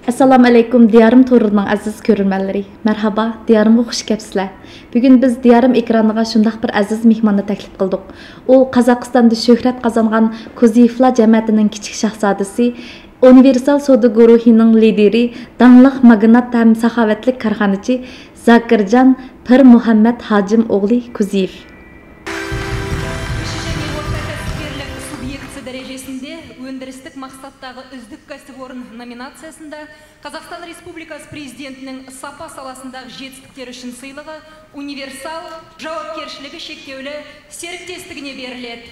Assalamu alaykum Diyarım to'rining aziz ko'rganlari. Marhaba, Diyarımga xush kelibsizlar. Bugun biz Diyarım ekraniga shundaq bir aziz mehmonni taklif qildik. U Qozog'istonda shuhrat qozongan Kuziyevlar jamiyatining kichik shahzodasi, Universal savdo guruhining lideri, dangliq magnat ham saxovatli korxonachi Zakirjon Pir Muhammad Hajim o'g'li Kuziyev. Өндірістік мақсаттағы үздік кәсіпорын номинациясында Қазақстан Республикасы президентінің сапа саласындағы жетістіктері үшін сыйлығы универсал жауапкершілігі шектеулі серіктестігіне беріледі.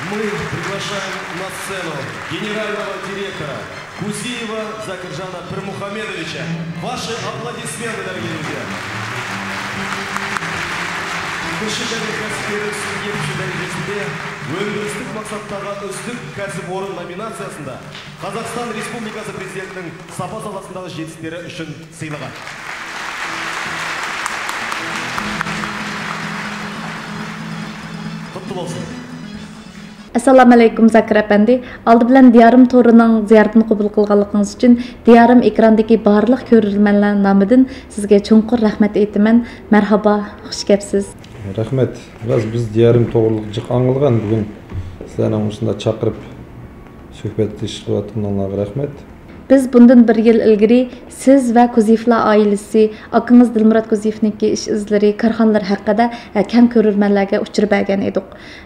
Мы приглашаем на сцену генерального директора Кузиева Закиржана Пирмухамедовича. Ваши аплодисменты, дорогие друзья. Өндірістік мақсаттағы үздік кәсіпорын номинациясында Қазақстан Республикасы президентінің сапа саласындағы жетістіктері үшін сыйлығы. Құтты болсын. Assalamu alaykum Zakir efendi. Aldı bilan Diyarım to'rining ziyoratini qabul qilganligingiz uchun Diyarım ekrandagi barliq ko'rilmanlar nomidan sizga cho'nqur rahmat aytaman. Marhaba, xush kelibsiz. Rahmet. Biraz biz Diyarım to'g'riliq anglagan bugun sizlarning o'shunda chaqirib suhbatlashayotganlarga rahmat. Biz bundan bir yil ilgari siz ve Kuziyevlar ailesi, akınız Dilmurod Kuziyevniki iş izleri, karxanalar haqida keng ko'rurmanlarga uchirib bergan edik.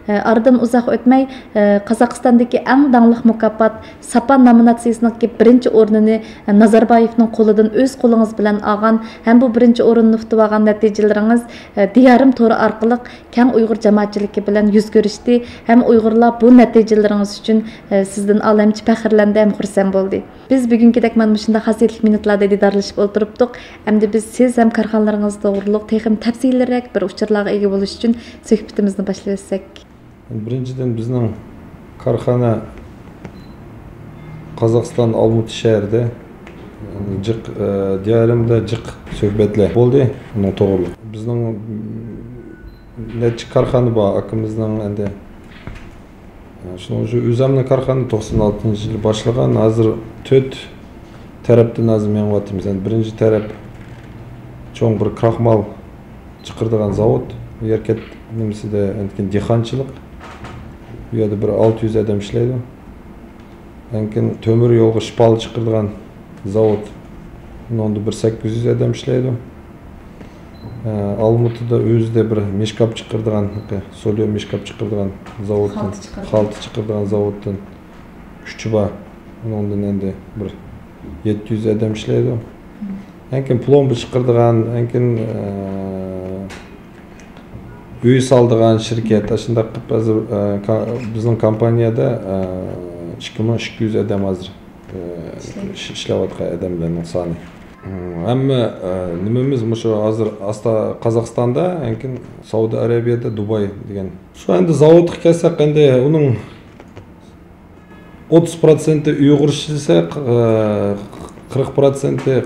Aradan uzoq o'tmay Qozog'istondagi eng dangliq mukofot Sapa nominatsiyasining birinchi o'rnini Nazarboyevning qo'lidan o'z qo'lingiz bilan olgan, ham bu birinchi o'rinni tutib olgan natijalaringiz Diyarım to'ri orqali keng Uyg'ur jamoatchiligi bilan yuz ko'rishdi. Ham Uyg'urlar bu natijalaringiz uchun sizdan olamchi faxrlandi, ham xursand bo'ldi. Biz bugünkidek mana shunday xosiyatli minutlarda didorlashib o'tiribdik. Endi biz siz ham korxonalaringiz to'g'riliq texnik tafsilroq bir uchurlarga ega bo'lish uchun suhbatimizni boshlaysak. Birinchidan bizning korxona Qozog'iston Olmuti shahrida jiq Diyarımda jiq suhbatlar bo'ldi. Buni to'g'ri. Bizning necha korxona bor akimizning endi Şunu özümle karxana 96 yıl başlagan, hazır 4 taraftan azim yanıvatımız. Yani birinci taraf çoğun bir kraxmal çıkırdığan zavod, yerket nemisi de dixançılık. Bu yerde bir 600 adam işleydi. Yani tömür yolga şıpalı çıkırdığan zavod, onda bir 800 adam işleydi. Almutu'da özde bir meşkap çıkırdığan, solyo meşkap çıkırdığan zavoddan, haltı çıkırdığan zavoddan küçü var. Ondan endi bir 700 adam işleydi. Enkin plomba çıkırdığan, enkin üy saldığan şirket, aslında bizim kompaniyada 2200 adam hazır işlevatqa adamlarning soni. Ama nimemiz şu hazır Qozog'istonda, enkin Saudi Arabiyada, Dubai degan. Şu anda zavodga kelsak, endi onun 30% Uyg'ur ishchisi, 40%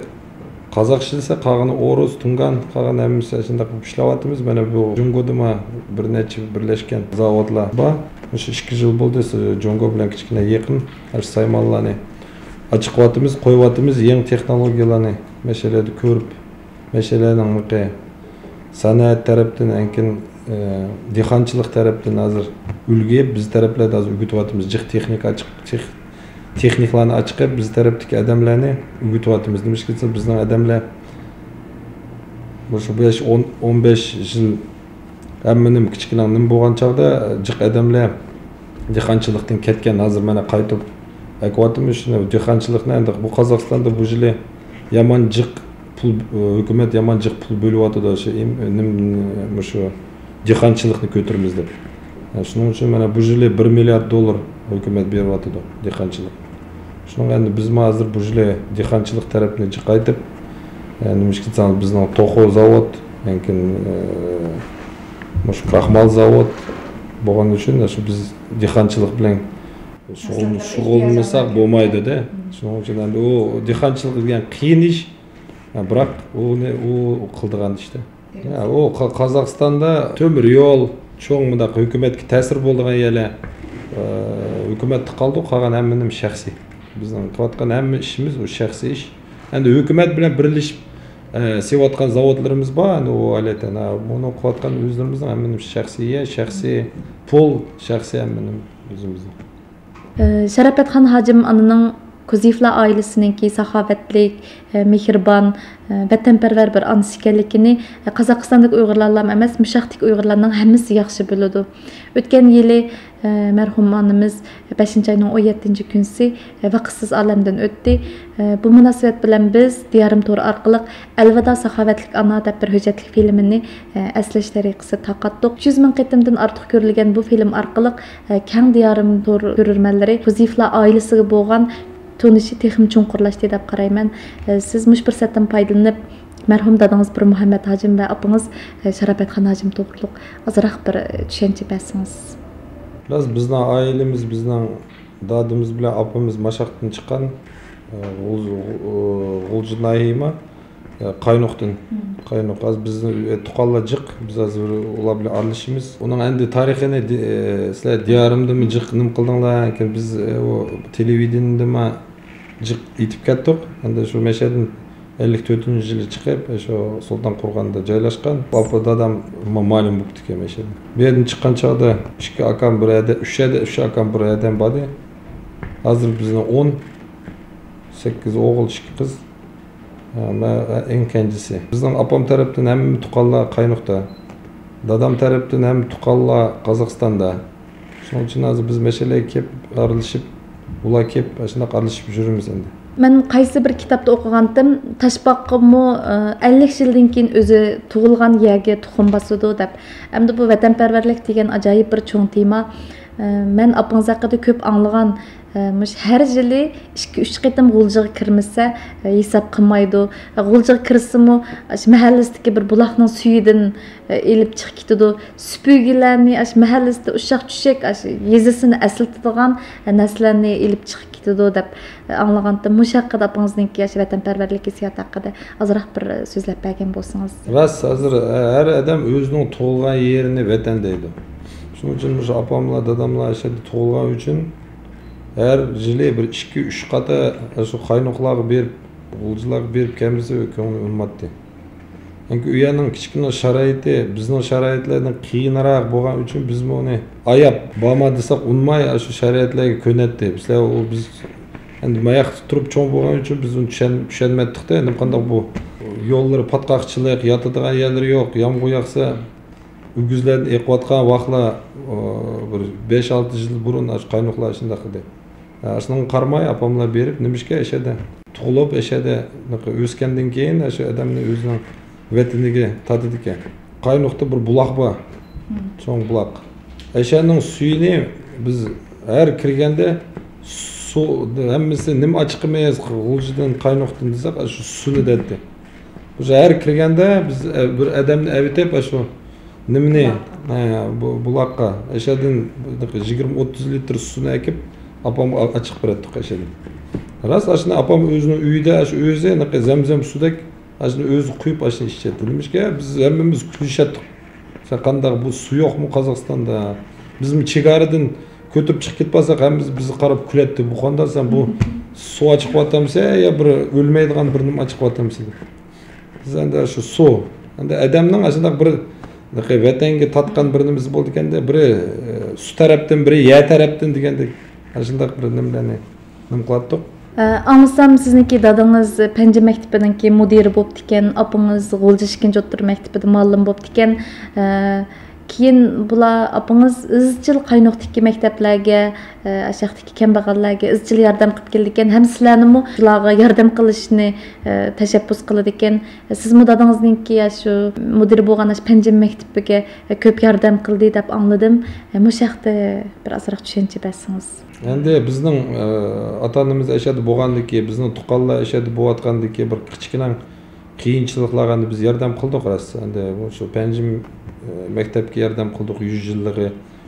Qozoq ishchisi, qolgani O'rus, Tungan, qolgan hammasi shunday qilib ishlayapmiz. Mana bu Jongodima bir necha birlashgan zavodlar bor. O'sha 2 yil bo'ldi, Jongo bilan kichkina yaqin, saymallarni açıqlatımız, qo'yatımız yeni texnologiyalarni meselada ko'rib, meselening san'at tarafdan, enkin dehqonchilik tarafdan hozir ulg'ayib, biz taraflarda hozir o'rgatyapmiz, jiq texnika açık, texniklarni açıqib, biz tarafdagi odamlarni o'rgatyapmiz. Demak, bizning odamlar o'sha 5-15 yil hammaning kichkina nim bo'lgan chog'da jiq odamlar dehqonchilikdan ketgan, hozir mana qaytib Ekvator'un dehqonchilikni endi bu Qozog'istonda bu yili yaman jiq pul, hukumat yaman jiq pul bo'lyapti shu dehqonchilikni ko'taramiz deb. Shuning uchun mana bu yili 1 milliard dollar hukumat beryapti dehqonchilik. Shuning endi biz hozir bu yili dehqonchilik tarafini jiqaytib, nima qilsangiz bizning to'xo zavod, lekin shu kraxmal zavod bo'lgani uchun shu biz dehqonchilik bilan shug'ullanmasak bo'lmaydi-da. Shuning uchun endi u dehqonchilik degan qiyin ish, biroq u qildigan ishda. U Qozog'istonda temir yo'l cho'ng hukumatga ta'sir bo'lgan yerlar hukumatda qoldi, qolgan hammaning shaxsiy. Bizning qilayotgan hamma ishimiz o shaxsiy ish. Endi hukumat bilan birlashib sevayotgan zavodlarimiz bor, endi u alaytan. Buni qilayotgan o'zlarimizning hammaning shaxsiy pul, shaxsiy hammaning o'zimizning. Sharafetxon Hajim ananing Kuziflar ailesininki saxovatlik, mehribon, vatanparvar bir anası ekanligini Qozog'istondagi Uyg'urlarlar emas, mushaqdagi Uyg'urlarning hammasi yaxshi biladi. O'tgan yili mərhum anamız 5 ayının 17 günsi vaqtsiz alamdan o'tdi. Bu münasibət bilan biz Diyarim Tor orqali Elvida saxovatlik ana deb bir hujjatli filmini əslash tariqasi taqatdiq. 100 ming qitimdan ortiq ko'rilgan bu film orqali keng Diyarim Tor ko'rurmanlari Kuziflar ailesiga bo'lgan tunişi texim chunqurlashdi deb qarayman. Siz mush fursatdan foydalanib mərhum dadınız bir Muhammed Hacim və apınız Sharafetxon Hacim to'g'riliq azroq bir tushuncha bersangiz. Biraz bizning ailemiz, bizning dadimiz bilan apamiz Mashaqdan chiqqan G'uljinayma Qaynoqdan. Qaynoq az bizni tuqallajıq, biz hozir ular bilan aralashamiz. Uning endi tarixini sizlar diyorimdami jiq nim qildinglar, lekin biz o televideniyada jiq yetib ketdik. Endi shu Mashaqdan 54-yili chiqib, shu Sultan Qurg'onda joylashgan. Papa dadam ma'lum bo'ldi ekan Mashaqdan. Bu yerdan chiqqan chog'da 2 akam bir yerda, 3 akam bir yerdan bor. Hozir bizning 8 o'g'il, 2 qiz. En kencisi. Bizden apam tarafından hem Tuqalla Qaynoqda, dadam tarafından hem Tuqalla Qozog'istonda. Şunun için hozir biz meseleye kep aralashib, ular kep shunday aralashib yurimiz endi. Men qaysi bir kitobda o'qigandim, Tashbaqqimi 50 yildan keyin o'zi tug'ilgan yerga tuxum bosadi deb. Endi bu vatanparvarlik degan ajoyib bir cho'ng tema. Men apаңыз haqida ko'p anglagan. Her yili 2-3 qitim G'uljiga kirmasa hisob qilmaydi. G'uljiga kirsimi mahallasidagi bir buloqning suyidan elib chiqib ketadi. Supugilarni mahallasida ushaq-tushak yezisini aslatadigan narsalarni elib chiqib ketadi deb anglagandim. Mush haqida apаңызning vatanparvarlik hissiyoti haqida azroq bir so'zlab bergan bo'lsangiz. Rost, hozir har odam o'zining tug'ilgan yerini vatan deydi. Şunun için şu apamla dadamla aşağıda tug'ilgan uchun her yili bir 2-3 qata şu Qaynoqlarga berib, G'uljilarga berib kelmasa ko'ngil o'lmaydi. Çünkü uyaning kichkina sharoiti bizning sharoitlardan qiyinroq bo'lgan uchun biz buni ayab borma desak unmay shu sharoitlarga ko'natdi. Bizlar biz endi mayaq turib cho'ng bo'lgan uchun biz uni tushunmadik-da. Endi qanday bu yo'llari patqoqchilik, yotadigan yerlari yo'q, yomg'ir yog'sa Ügüzlerden ekvatkan vaqtlar bir 5-6 yıl burun Qaynoqlar shunday qildi. Aslında qarmay apamlar berib nimishga eşede tug'ilib eşede o'sgandan keyin shu odamning o'zining vataniga tatidi ekan. Qaynoqda bir buloq bor. Cho'ng buloq. Eşening suyini biz her kirganda suv hammasi nima ochiq emas, G'uljidan Qaynoqdan desak shu suvni dedi. O'sha her kirganda biz bir odamni avitib shu nimni buloqqa eşedin 20-30 litr suvni akib apam açık bıraktık eşedin. Rast aslında apam özünün uyda özü zemzem sudak aslında özü kuyup aslında içecekti. Demiş ki biz hemmimiz kulüşettik. Sen qanday bu su yok mu Qozog'istonda? Bizim chegaradan kötüp çıkıp gitpasak hemmimiz bizi qarab kuletdi. Bu qanday sen bu su açık vatamsa ya bir ölmeydigan bir nima açık vatamsa. Biz endi şu su. Endi adamning aslında bir vatanga tatgan bir nimamiz bo'ldi ekanda, biri su tarafdan, biri yer tarafdan degandek. Shunday bir nimlarni qildik. Anlasam sizniki dadınız Pence Mektebininki mudiri bo'lib ekan, apаңыз G'ulji 2-o'rta maktabida muallim bo'lib ekan. Keyin bular apаңыз izchil Qaynoqdagi maktablarga, ashaqdagi kambag'allarga izchil yordam qilib keldi ekan. Ham sizlarni ularga yordam qilishni tashabbus qiladi ekan. Sizmi dadangizninki shu mudir bo'lgan Pence maktabiga ko'p yordam qildi deb angladim. Mush haqda bir ozroq tushuncha bersangiz. Endi bizning ota-onamiz ashadi bo'lgandiki, bizning Tuqalla ashadi bo'layotgandiki bir kichkina qiyinchiliklarga biz yordam qildik rost. Endi shu Pence maktabga yordam qildik 100 yilligi.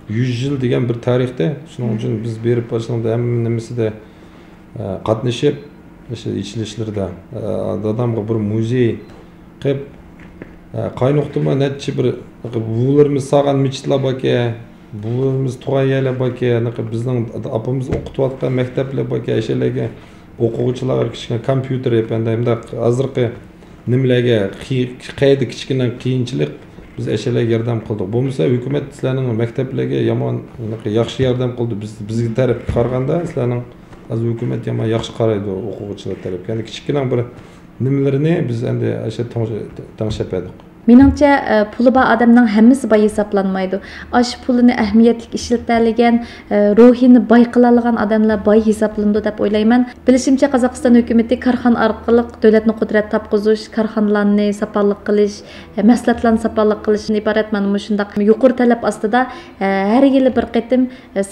100 yil degan bir tarixda, shuning uchun biz berib boshlangan hamma nimasida qatnashib, o'sha ishlarida dadamga bir muzey qilib Qaynoqda necha bir bularimiz sog'an michitlar bor ekan. Bularımız tuğayyalar baki, bizden apamız okutuvatkan mektepler baki, eşelerge okuğuçularga kichkina kompyuter yapanda, hem de azırkı nimelerge qayda kichkina qiyinchilik biz eşelerge yordam qildik. Bo'lmasa hukumat sizlarning mekteplarga yomon yaxshi yordam qildi. Bizga taraf qaraganda sizlarning az hukumat yomon yaxshi qaraydi o'quvchilar tarafga. Ya'ni kichkina bir nimalarini biz endi o'sha tanışapadik. Meningcha puli bor odamning hammasi boy hisoblanmaydi. Ash pulini ahamiyatli ishlatadigan, ruhini boy qila olgan odamlar boy hisoblanadi deb o'ylayman. Bilishimcha Qozog'iston hukumatı korxona orqali davlatni qudrat topqizish, korxonalarni sopollik qilish, mahsulotlarni sopollik qilishdan iborat mana shunday yuqori talab ostida har yili bir qitim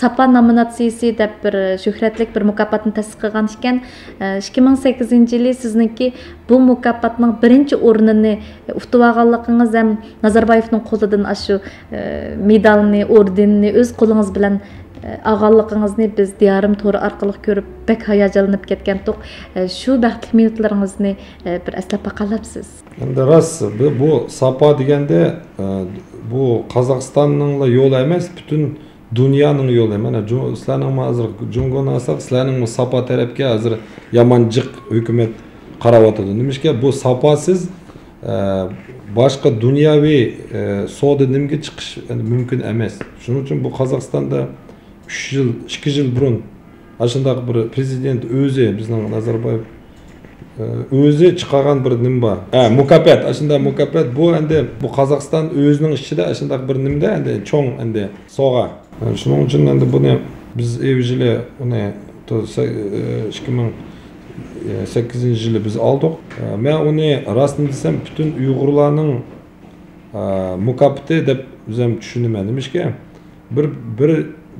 Sapa nominatsiyasi deb bir shuhratli bir mukofotni tasdiq qilgan ekan. 2008-yili sizningki bu mukofotning birinchi o'rnini utib olganligingiz ham Nazarbayevning qo'lidan shu medalni, ordenni o'z qo'lingiz bilan olganligingizni biz diyorim to'ri orqali ko'rib bek hayajonlanib ketgandik. Shu baxtli minutlaringizni bir eslab qolapsiz. Endi rost bu Sapa deganda bu Qozog'istonning yo'li emas, butun dunyoning yo'li. Mana sizlarning hozir Jungoni olsak, sizlarning Sapa tarafga hozir yomon jiq hukumat qarayotdi. Nimishga bu Sapasiz boshqa dunyoviy savdo nimga chiqish mumkin emas. Shuning uchun bu Qozog'istonda 2 yil burun ashundaq bir prezident o'zi bizning Nazarbayev o'zi chiqargan bir nim bor. Mukofot, ashunda mukofot bu endi bu Qozog'iston o'zining ichida ashundaq bir nimda endi cho'ng endi sovg'a. Shuning uchun endi buni biz evjili uni 2008-yili biz aldık. Men uni rostini desam bütün Uyg'urlarning mukofoti deb o'zim tushunaman. Nimishga bir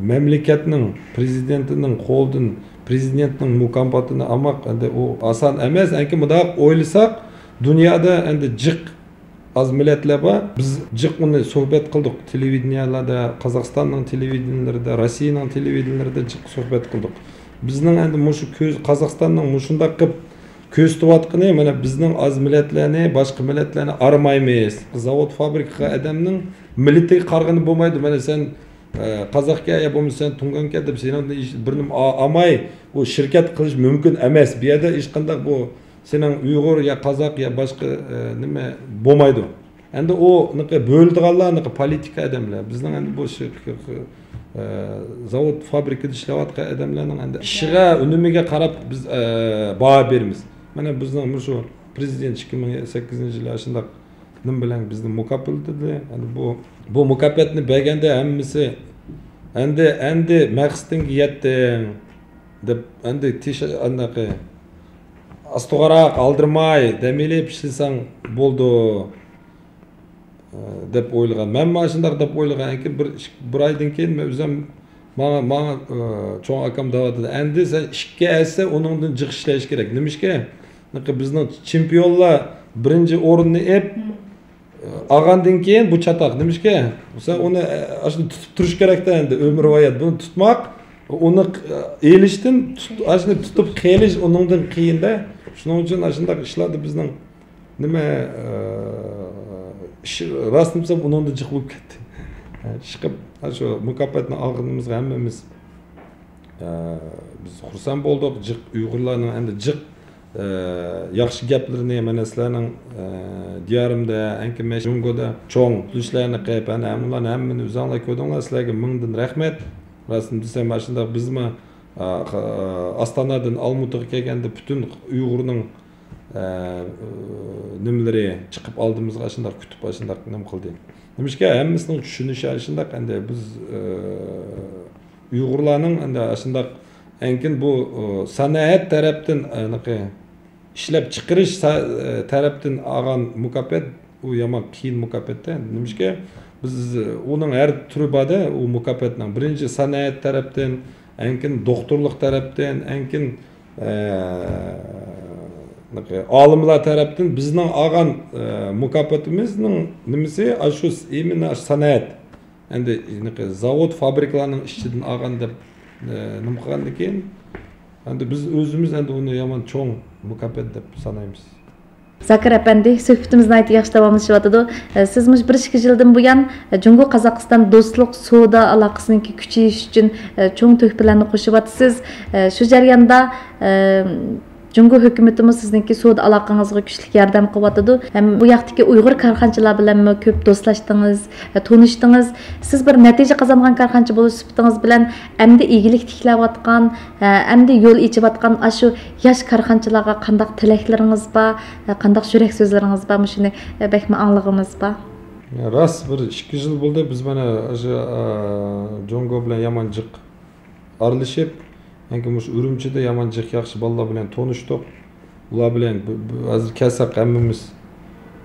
mamlakatning prezidentining qo'lidan prezidentning mukofotini olmoq endi u oson emas. Anki bunday o'ylasak, dunyoda endi jiq az millatlar bor. Biz jiq uni suhbat qildik televideniyalarda, Qozog'istonning televideniyalarida, Rossiyaning televideniyalarida jiq suhbat qildik. Bizning endi mushu ko'z Qozog'istonning mushunda qilib ko'z tutayotgani mana bizning az millatlarni, boshqa millatlarni armaymiz. Zavod fabrika odamning millatiga qarg'ini bo'lmaydi. Mana sen Qozoqqa ya bo'lmasa Tunganga deb sening birini amay bu shirkat qilish mumkin emas. Bu yerda hech qanday bu sening Uyg'ur ya Qozoq ya boshqa nima bo'lmaydi. Endi u bo'ldiganlar politika odamlar. Bizning endi bu zavod fabrikada ishlayotgan odamlarning endi ishiga unumiga qarab biz baho beramiz. Mana bizning shu prezident 2008-yili shunday nim bilan bizni mukofot dedi. Endi bu mukofotni berganda hammasi endi maqsadingga yetding deb endi anaqa astug'aroq aldirmay demilib ishlasang bo'ldi deb o'ylagan. Men mana shunday deb o'ylaganki bir oydan keyin men o'zim mana cho'ng akam davotdi. Endi sen ishga olsa uningdan jiq ishlash kerak. Nimishga? Bizning chempionlar birinchi o'rinni ep olgandan keyin bu chatoq. Nimishga? Sen uni ashuni tutib turish kerak-da endi umrvoyat. Buni tutmoq, uni elishdan ashuni tutib qelish uningdan qiyin-da. Shuning uchun ashunday ishlarni bizning nima rostni desam uningda jiq bo'lib ketdi. Chiqib shu mukofotni olganimizga hammamiz biz xursand bo'ldik. Jiq Uyg'urlarning endi jiq yaxshi gaplarini mana sizlarning diyorimda, Ankimash Jungoda cho'ng ishlarni qilib, ana ularni hammani o'zinglar ko'rdinglar. Sizlarga mingdan rahmat. Rostni desam mana shunday bizmi Astonadan Almutaga kelganda butun Uyg'urning nimaları chiqib oldimizga shunday kutib shunday nima qildik. Nimishga hammasining tushunishi shunday endi biz Uyg'urlarning endi shunday enkin bu sanoat tarafdan anaqa ishlab chiqarish tarafdan olgan mukofot u yomon qiyin mukofotda. Nimishga biz uning har turi borda u mukofotning birinchi sanoat tarafdan, enkin doktorlik tarafdan, enkin olimlar tarafdan bizning olgan mukofotimizning nimasi shu именно sanoat. Endi zavod fabrikalarning ishidan olgan deb nima qilgandan keyin endi biz o'zimiz endi uni yomon cho'ng mukofot deb sanaymiz. Zakir efendi, söhbetimiz nayt yaxşı davamlaşıvatıdı. Siz muş 1-2 yıldan buyan Cungo Kazakistan dostluk soda alaqasınınki küçüyüş üçün çoğun töhbelerini qoşuvatsız. Şu jarayanda Cungo hökumetimiz sizningki soda alaqanızga güçlük yardım qıvatıdı. Hem bu yaqtaki Uyghur karxançılar bilen köp dostlaşdınız, tanışdınız. Siz bir natija qazangan karxançı bolup süptiniz bilen emdi iyilik tiklayatgan, emdi yol içivatgan aşu yaş karxançılarga qandaq tilekleriniz ba, qandaq yürek sözleriniz ba, şunu bekme anlığımız ba. Ras bir 2 yıl buldu biz bana Cungo bilen yamancık aralashib, Anki muş Ürümçide yamancık yaxşı balla bilen tanıştık. Ular bilen hazır kelsak hammamiz.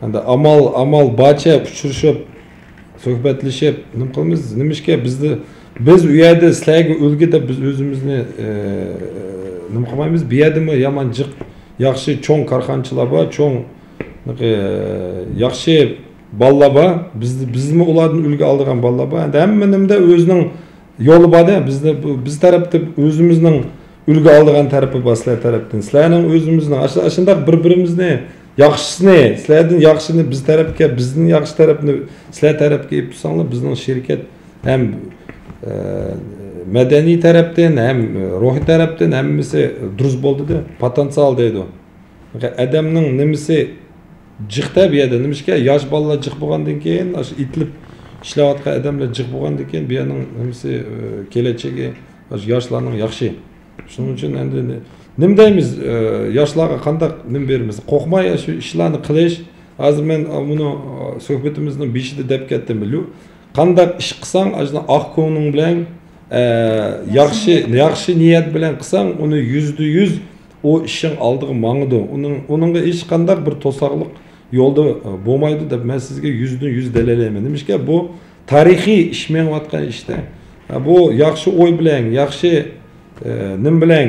Endi amal bacha uchrashib, suhbatlashib, nima qilamiz? Nimishga biz u yerda sizlarga ulgi deb biz o'zimizni nima qilmaymiz? Bu yerdami yamancık yaxshi cho'ng karxanchilar bor, cho'ng yaxshi ballar bor. Bizmi ulardan ulgi oldigan ballar bor. Endi hammanimda o'zining yo'li bor-da. Biz tarafda o'zimizning ulgi oldigan tarafi bor, sizlar tarafdan. Sizlarning o'zimizning ashundaq bir-birimizni yaxshisini, sizlardan yaxshini biz tarafga, bizning yaxshi tarafni sizlar tarafga olib tursanglar, bizning shirkat ham madaniy tarafdan, ham ruhiy tarafdan hammasi durust bo'ldi-da, potensial deydi. Adamning nimasi jiqda bu yerda, nimishga yosh bolalar jiq bo'lgandan keyin, itilib ishlayotgan odamlar jiq bo'lgandan keyin bu yerning nimasi kelajagi yoshlarning yaxshi. Shuning uchun endi nima deymiz, yoshlarga qanday nima beramiz? Qo'rqmay shu ishlarni qilish. Hozir men buni suhbatimizning beshida deb ketdim. Qanday ish qilsang, ajna oq ko'ngling bilan, yaxshi niyat bilan qilsang, uni 100% o ishing oldiga mangidi. Uningga hech qanday bir to'saqliq yo'lda bo'lmaydi deb men sizga 100% dalalayman. Nimishga bu tarixiy ish menayotgan ishda. Bu yaxshi o'y bilan, yaxshi nim bilan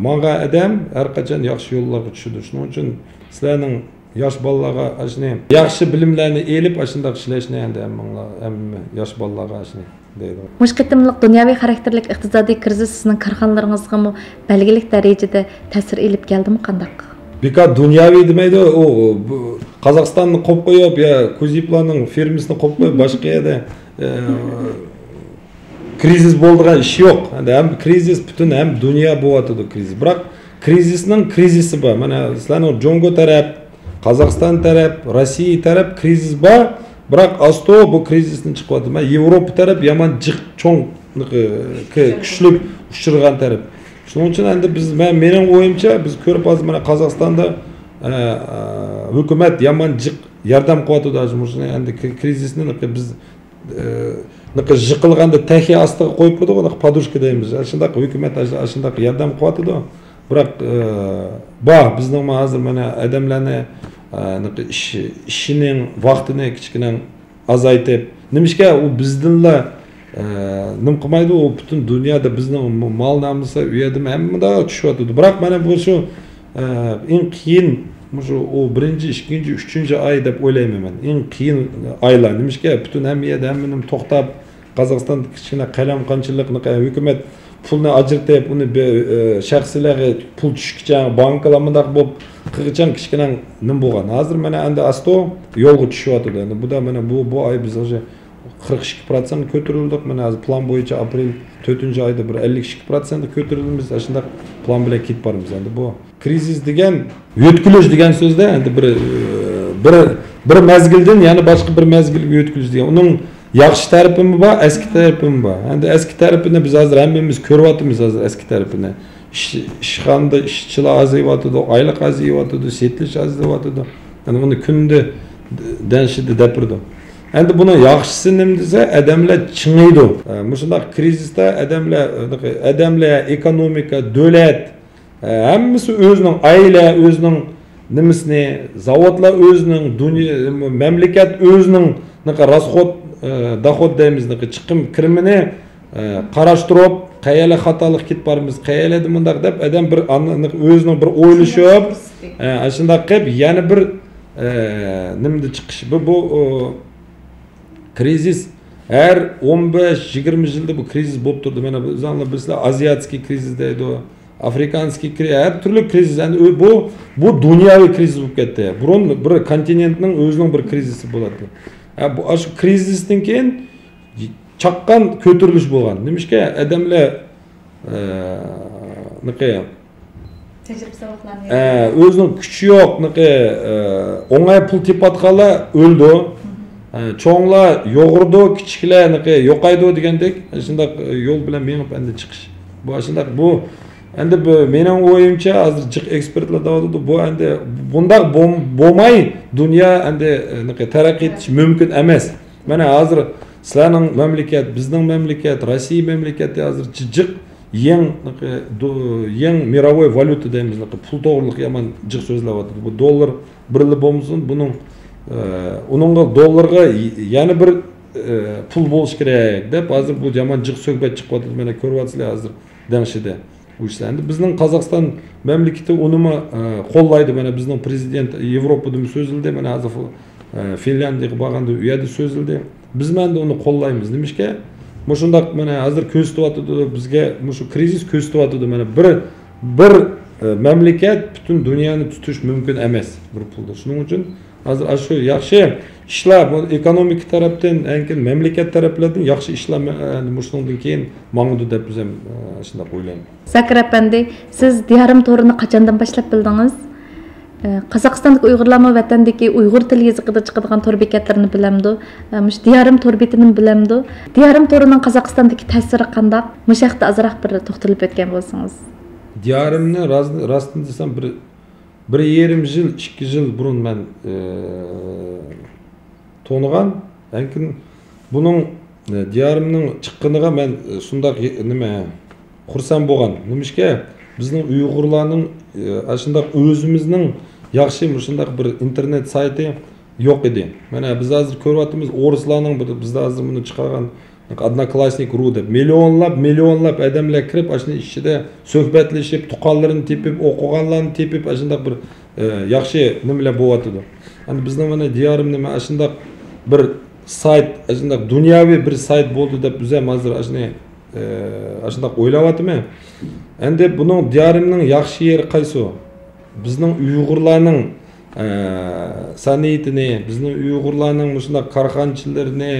manga adam har qachon yaxshi yo'llarga tushadi. Shuning uchun sizlarning yosh bolalarga ashni yaxshi bilimlarni elib ashundaq ishlashni endi hamma yosh bolalarga ashni deydi. Mush qitimliq dunyoviy xarakterlik iqtisodiy krizis sizning korxonalaringizga belgilik darajada ta'sir elib keldimi qandaq? Beka dunyoviy demaydi, o Qozog'istonni qo'yib qo'yib, ya Kuziplarning firmasini qo'yib qo'yib boshqa yerda krizis bo'ldigan ish yo'q. Endi ham krizis butun ham dunyo bo'yatadi krizis. Biroq krizisning krizisi bor. Mana sizlarning Jongo taraf, Qozog'iston taraf, Rossiya taraf krizis bor. Biroq asto bu krizisni chiqyapti. Men Yevropa taraf yomon jiq cho'ng kuchli uchirgan taraf. Shuning uchun endi mening o'yimcha biz ko'rib hozir mana Qozog'istonda hukumat yomon jiq yordam qilyapti hozir. Endi krizisni biz jiqilganda tahi ostiga qo'yib qo'ydik, podushka deymiz. Shunday hukumat shunday yordam qilyapti. Biroq bor bizning hozir mana odamlarni ishining vaqtini kichkina azaytib, nimishga u bizdanlar nim qilmaydi, u butun dunyoda bizning mol namusi u yerda hammada tushyapti. Biroq mana bu shu eng qiyin o 1-chi, 2-chi, 3-chi oy deb o'ylayman men. Eng qiyin oylar. Nimishga butun hamma yerda hammaning to'xtab, Qozog'iston kichkina qalam qanchiliqni hukumat pulni ajratib, uni shaxsiylarga pul tushkicha bankalarmanda bo'lib qirg'ichan kichkina nim bo'lgan. Hozir mana endi asto yo'lga tushyapti. Endi bu da mana bu oy biz hozir 42% ko'tarildik. Mana hozir plan bo'yicha aprel 4-oyda bir 52% ko'tarilamiz. Shunday plan bilan ketib boramiz. Endi bu krizis degan yo'tkilish degan so'zda endi bir mezgildan yana boshqa bir mezgilga yo'tkilish degan. Uning yaxshi tarafimi bor, eski tarafimi bor. Endi eski tarafini biz hozir hammamiz ko'ryapmiz hozir eski tarafini. Ishxonada ishchilar azayyapti, oylik azayyapti, setilish azayyapti. Yani uni kunda danshida dapirdi. Endi buni yaxshisi nima desa, odamlar chingaydi. Mushundaq krizisda odamlar, ekonomika, davlat hammasi o'zining oila, o'zining nimasini, zavodlar o'zining, mamlakat o'zining rasxod dohod deymiz, chiqim kirimini qarashtirib, qayerlar xatolik ketib boramiz, qayerlarda bundaq deb odam bir o'zining bir o'ylashib, shunday qilib yana bir nimda chiqish. Bu krizis her 15-20 yılda bu krizis bo'lib turdi. Mana bizlar aziyatskiy krizis deydi, afrikanskiy kriz, her türlü kriz. Yani bu dunyoviy kriz bo'lib ketdi. Burun bir kontinentning o'zining bir krizisi bo'ladi. Bu shu krizisdan keyin chaqqan ko'tarilish bo'lgan. Nimishga odamlar o'zining kuchi yo'q, o'ng'ay pul tepatganlar o'ldi. Cho'nglar yo'g'irdi, kichiklar yo'qaydi degandek, shunday yo'l bilan menib endi chiqish. Bu shunday bu endi mening o'yimcha hozir jiq ekspertlar deydi, bu endi bunday bo'lmay dunyo endi taraqqiy etish mumkin emas. Mana hozir sizlarning mamlakat, bizning mamlakat, Rossiya mamlakati hozir jiq yang mirovoy valyuta deymiz, pul to'g'riliq yomon jiq so'zlayapti. Bu dollar birli bo'lmasin, buning uningga dollarga yana bir pul bo'lish kerak deb hozir bu yomon jiq so'kbat chiqyapti. Mana ko'ryapsizlar hozir dengishida. Bu ishlarni bizning Qozog'iston mamlakati unimi qo'llaydi. Mana bizning prezident Yevropada so'zildi, mana hozir Finlandiyaga borganda u yerda so'zildi. Biz menda uni qo'llaymiz. Nimishga? Mushundaq mana hozir ko'rsatyapti bizga, shu krizis ko'rsatyapti. Mana bir mamlakat butun dunyoni tutish mumkin emas bir pulda. Shuning uchun hozir shu yaxshi ishlar ekonomik tarafdan, lekin mamlakat taraflardan yaxshi ishlar mushundan keyin mang'udi deb biz ham shunday o'ylaymiz. Zakir apandi, siz diyorim to'rini qachondan boshlab bildingiz? Qozog'istondagi Uyg'urlarmi vatandagi Uyg'ur tili yozig'ida chiqadigan to'r bekatlarini bilamdi? Mush diyorim to'r betini bilamdi? Diyorim to'rining Qozog'istondagi ta'siri qanday? Mush haqda ozroq bir to'xtalib o'tgan bo'lsangiz. Diyorimni rostini desam bir yerim yil, 2 yil burun ben to'nigan, lekin buning diyorimning chiqqaniga men shunday nima xursand bo'lgan. Nimishga bizning Uyg'urlarning shunday o'zimizning yaxshi shunday bir internet sayti yo'q edi. Mana biz hozir ko'ryapmiz, o'rislarning bizda hozir buni chiqargan Odnoklassnik.ru deb millionlab odamlar kirib, ashuni ichida suhbatlashib, tuqqanlarini tepib, o'qiganlarni tepib, shunday bir yaxshi nimalar bo'lyapti. Hani bizning mana diyorim nima shunday bir sayt, shunday dunyoviy bir sayt bo'ldi deb biz ham hozir shunday o'ylayapman. Endi buning diyorimning yaxshi yeri qaysi? Bizning Uyg'urlarning san'atini, bizning Uyg'urlarning shunday korxonchilarini,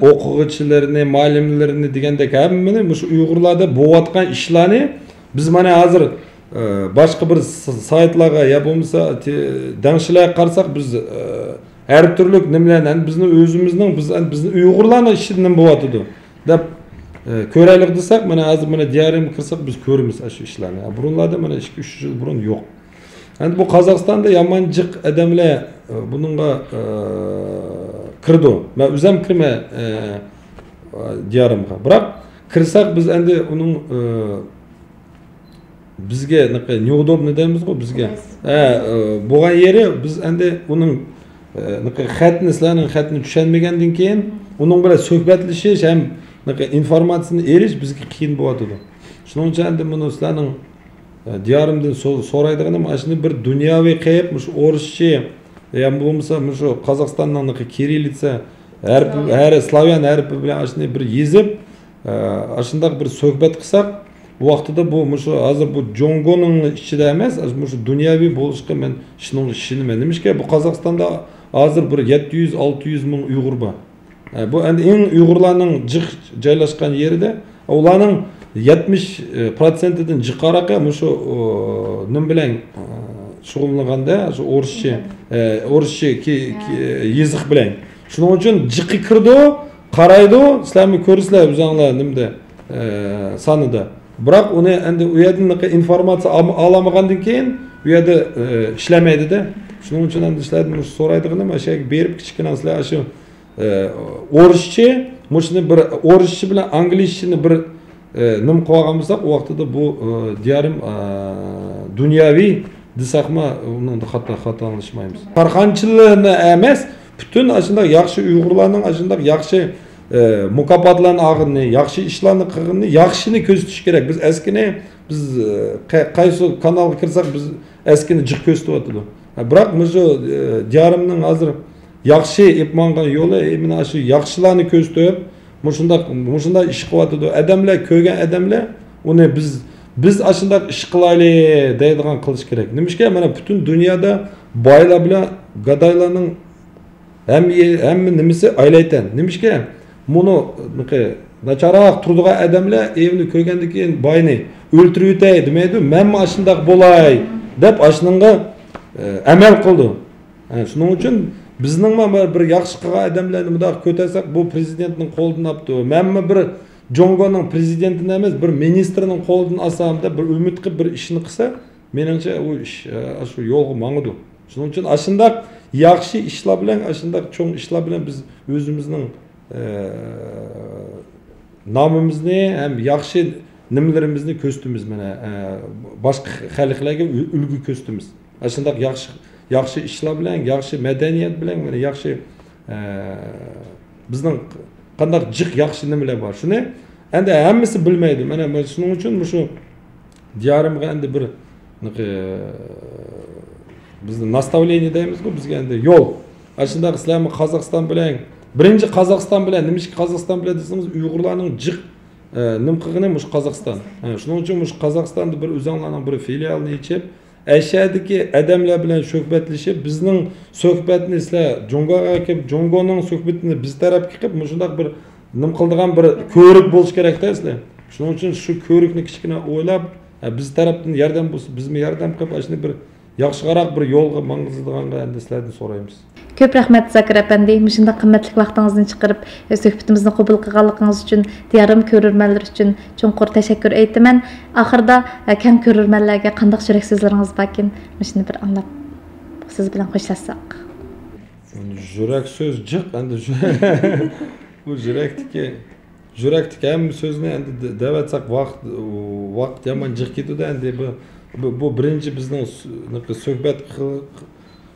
o'quvchilarini, muallimlarini degandek hammani shu Uyg'urlarda bo'layotgan ishlarni biz mana hozir boshqa bir saytlarga ya bo'lmasa dangshilarga qarasak biz har turli nimalarni bizning o'zimizning bizni Uyg'urlarning ishi nima bo'lyapti deb ko'raylik desak, mana hozir mana diyorimga kirsak biz ko'ramiz shu ishlarni. Burunlarda mana 2-3 yil burun yo'q. Endi bu Qozog'istonda yomon jiq odamlar buningga kirdi. Men o'zim kirma diyorimga. Biroq kirsak biz endi uning bizga neudobno deymiz-ku bizga. Bo'lgan yeri biz endi uning xatni, sizlarning xatni tushunmagandan keyin uning bilan suhbatlashish ham informatsiyani erish bizga qiyin bo'ladi. Shuning uchun endi buni sizlarning diyorimdan so'raydiganim shuni bir dunyoviy qilib, shu o'rischa ham bo'lmasa, shu Qozog'istonning kirillitsa har slavyan harfi bilan shuni bir yezib, shunday bir suhbat qilsak, bu vaqtida bu shu hozir bu Jongoning ichida emas, shu dunyoviy bo'lishga men shuning ishini nimishga bu Qozog'istonda hozir bir 700-600 ming Uyg'ur bor. Bu endi eng Uyg'urlarning jiq joylashgan yerida ularning 70%dan jiqaraqa shu nim bilan shug'ullanganda shu o'rischa yeziq bilan. Shuning uchun jiqi kirdi, qaraydi, sizlarni ko'rsizlar o'zinglar nimda sanida. Biroq uni endi u yerdan informatsiya olamagandan keyin u yerda ishlamaydi-da. Shuning uchun endi sizlardan so'raydiganim o'sha berib kichkina sizlar shu o'rischa, shuni bir o'rischa bilan anglizchani bir nim qo'ygan bo'lsak, u vaqtida bu diyorim dunyoviy desakmi, uni xatolanishmaymiz. Korxonchilarni emas, butun shunday yaxshi Uyg'urlarning shunday yaxshi mukofotlarni olganini, yaxshi ishlarni qilganini, yaxshini ko'rsatish kerak. Biz eskini biz qaysi kanalga kirsak biz eskini jiq ko'rsatyapti. Biroq shu diyorimning hozir yaxshi epmangan yo'li mana shu yaxshilarni ko'rsatib, shunday ish qilyapti. Odamlar ko'rgan odamlar uni biz biz aşındak iş qilayli deydigan qilish kerak. Nimishga mana butun dunyoda boylar bilan gadaylarning hamma nimasi aylaytan. Nimishga buni nacharoq turdigan odamlar evini ko'rgandan keyin boyni o'ltirib o'tay demaydi. Men ashundaq bo'lay deb ashunga amal qildi. Shuning uchun bizning bir yaxshi qilgan odamlarni bunday ko'tarsak bu prezidentning qo'lidan olibdi. Menmi bir Jongoning prezidentini emas, bir ministrning qo'lidan olsam deb bir umid qilib bir ishni qilsa, meningcha u ish shu yo'lga mangidi. Shuning uchun ashundaq yaxshi ishlar bilan, ashundaq cho'ng ishlar bilan biz o'zimizning nomimizni ham yaxshi nimalarimizni ko'stimiz mana boshqa xalqlarga ulgu ko'stimiz. Ashundaq yaxshi ishlar bilan, yaxshi madaniyat bilan, mana yaxshi bizning qanday jiq yaxshi nimalar bor. Shuni endi hammasi bilmaydi. Mana shuning uchun shu diyorimga endi bir bizni nastavlение deymiz-ku, bizga endi yo'l. Ashundaq sizlarni Qozog'iston bilan, birinchi Qozog'iston bilan, nimishki Qozog'iston bilan desangiz, Uyg'urlarning jiq nim qilgani mush Qozog'iston. Shuning uchun mush Qozog'istonda bir o'zinglarning bir filialini yechib, Aşağıdaki adamlar bilan suhbatlashib, bizning suhbatni sizlar Jongoga kelib, Jongoning suhbatini biz tarafga qilib, shunday bir nim qildigan bir ko'rik bo'lish kerak-da sizlar. Shuning uchun shu ko'rikni kichkina o'ylab, biz tarafdan yordam bo'lsa, bizmi yordam qilib, shuni bir yaxshiroq bir yo'lga mang'izadiganga endi sizlardan so'raymiz. Ko'p rahmat Zakir apandi, shunday qimmatli vaqtingizni chiqarib, suhbatimizni qabul qilganligingiz uchun, diyorim ko'rurmanlar uchun cho'nqur tashakkur aytaman. Oxirida kam ko'rurmanlarga qanday yurak so'zlaringiz borkin, shuni bir anglab siz bilan xo'shlashsak. Yurak so'z jiq endi bu yurakdagi hamma so'zni endi davatsak vaqt yomon jiq ketadi endi bu birinchi bizning suhbat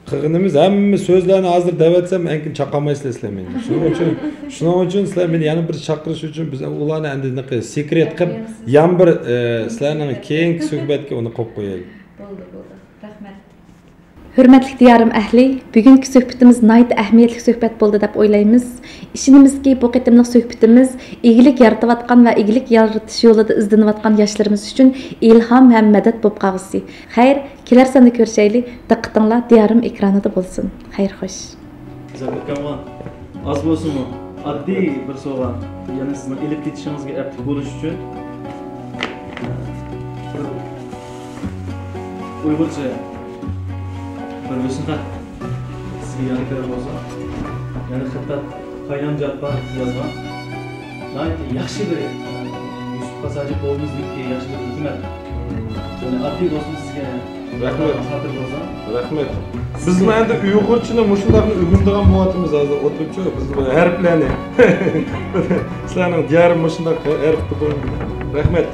qilganimiz hamma so'zlarni hozir davatsam ankin chaqamaysizlar sizlar meni. Shuning uchun sizlar meni yana bir chaqirish uchun biz ularni endi sekret qilib yan bir sizlarning keyingi suhbatga uni qo'yib qo'yaylik. Bo'ldi. Rahmat. Hürmetli diyorim ahli, bugungi suhbatimiz nihoyat ahamiyatli suhbat bo'ldi deb o'ylaymiz. Ishonimizki, bu qitimliq suhbatimiz igilik yaratayotgan va igilik yaratish yo'lida izlanayotgan yoshlarimiz uchun ilhom ham madad bo'lib qolg'isi. Xayr, kelar sanda ko'rishaylik. Diqqatinglar diyorim ekranida bo'lsin. Xayr, xo'sh. Zamirkamon, az bo'lsinmi? Oddiy bir sovg'a, yana sizning ilib ketishingizga aptik bo'lish uchun Uyg'urcha bir o'sinqat sizga yana kerak bo'lsa, yana xattat Qaynan Jatbar yozgan. Yaxshi bir Yusuf Qasaji bo'limizniki yaxshi bir hikmat. Buni oddiy bo'lsin sizga. Rahmat. Xatir bo'lsa. Rahmat. Biz endi Uyg'urchani mushundaqni o'rganadigan bo'lyapmiz hozir o'tiribchi. Biz harflarni sizlarning diyorim mushundaq harf. Rahmat.